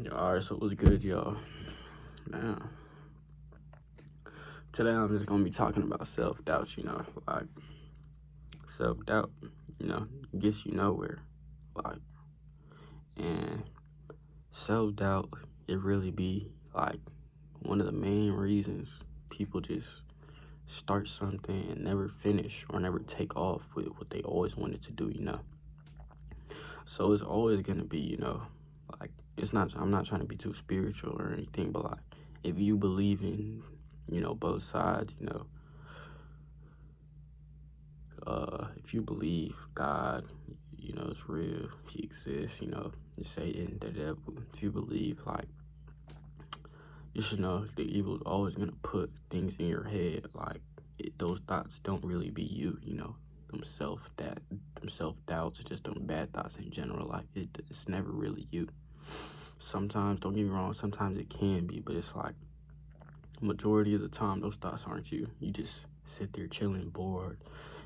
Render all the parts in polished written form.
Alright, so what's good, y'all? Now, today I'm just gonna be talking about self-doubt, like self-doubt, gets you nowhere. Like, and self-doubt, it really be like one of the main reasons people just start something and never finish or never take off with what they always wanted to do. So it's always gonna be, like I'm not trying to be too spiritual or anything, but like if you believe in, both sides, if you believe God, is real, he exists, Satan, the devil, if you believe like you should know the evil is always gonna put things in your head like those thoughts don't really be you, them self doubts, just them bad thoughts in general. Like it's never really you. Sometimes, don't get me wrong, sometimes it can be, but it's like majority of the time those thoughts aren't you. You just sit there chilling, bored.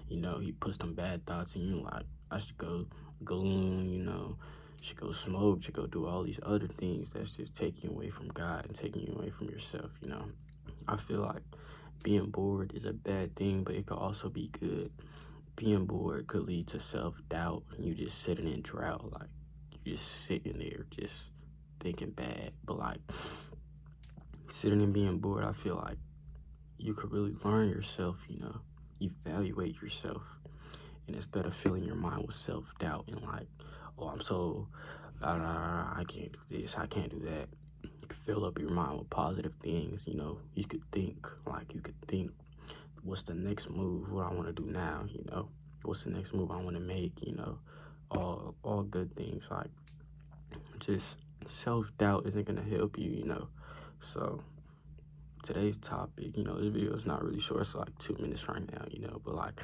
He puts some bad thoughts in you like I should go gloom, should go smoke, should go do all these other things that's just taking you away from God and taking you away from yourself. I feel like being bored is a bad thing, but it could also be good. Being bored could lead to self-doubt and you just sitting in drought, like you just sitting there just thinking bad. But like sitting and being bored, I feel like you could really learn yourself, evaluate yourself. And instead of filling your mind with self-doubt and like, oh, I'm so, I can't do this, I can't do that. You could fill up your mind with positive things, you could think, what's the next move, what I want to do now, what's the next move I want to make, all good things. Like, just self-doubt isn't going to help you. So, today's topic, this video is not really short, it's like 2 minutes right now, but like,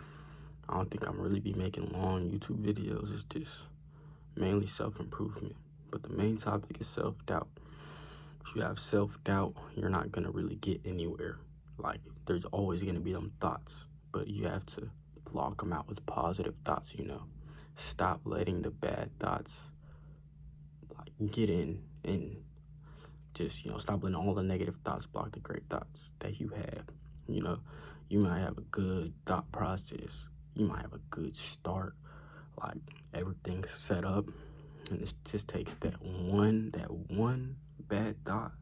I don't think I'm really be making long YouTube videos. It's just mainly self-improvement. But the main topic is self-doubt. If you have self-doubt, you're not gonna really get anywhere. Like, there's always gonna be them thoughts, but you have to block them out with positive thoughts. Stop letting the bad thoughts like get in and just, stop letting all the negative thoughts block the great thoughts that you have. You might have a good thought process. You might have a good start, like everything's set up, and it just takes that one bad thought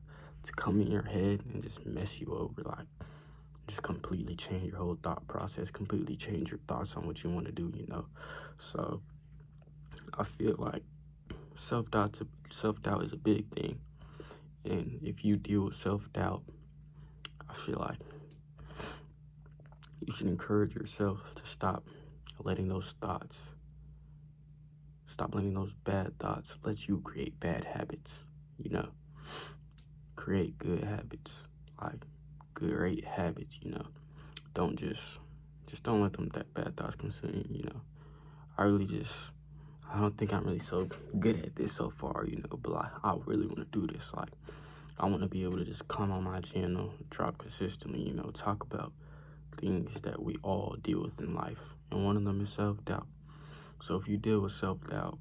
to come in your head and just mess you over, like just completely change your whole thought process, completely change your thoughts on what you want to do. So I feel like self-doubt is a big thing, and if you deal with self-doubt, I feel like you should encourage yourself to stop letting those bad thoughts let you create bad habits. Create good habits, like great habits. Don't just don't let them that bad thoughts consume you. I don't think I'm really so good at this so far, but like I really want to do this. Like I want to be able to just come on my channel, drop consistently, talk about things that we all deal with in life, and one of them is self-doubt. So if you deal with self-doubt,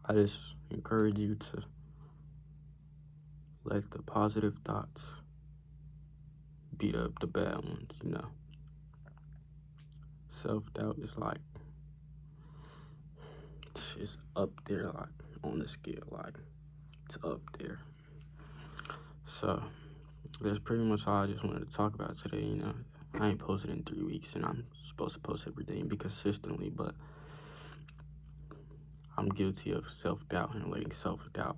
I just encourage you to let the positive thoughts beat up the bad ones. Self-doubt is like, it's up there, like on the scale, like it's up there. So that's pretty much all I just wanted to talk about today. I ain't posted in 3 weeks, and I'm supposed to post every day and be consistently, but I'm guilty of self-doubt and letting self-doubt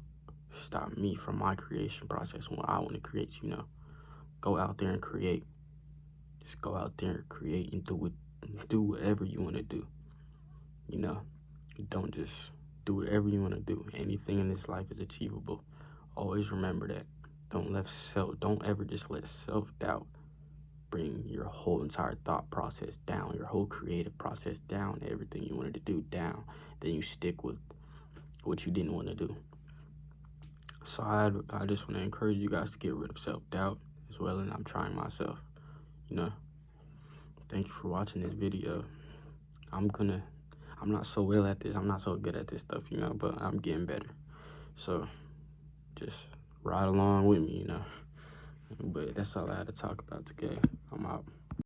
stop me from my creation process when I want to create. Go out there and create. Just go out there and create and do whatever you want to do. Don't just do whatever you want to do. Anything in this life is achievable. Always remember that. Don't ever just let self-doubt bring your whole entire thought process down, your whole creative process down, everything you wanted to do down. Then you stick with what you didn't want to do. So I just want to encourage you guys to get rid of self-doubt as well, and I'm trying myself. Thank you for watching this video. I'm not so well at this. I'm not so good at this stuff, but I'm getting better. So just ride along with me, you know. But that's all I had to talk about today. I'm out.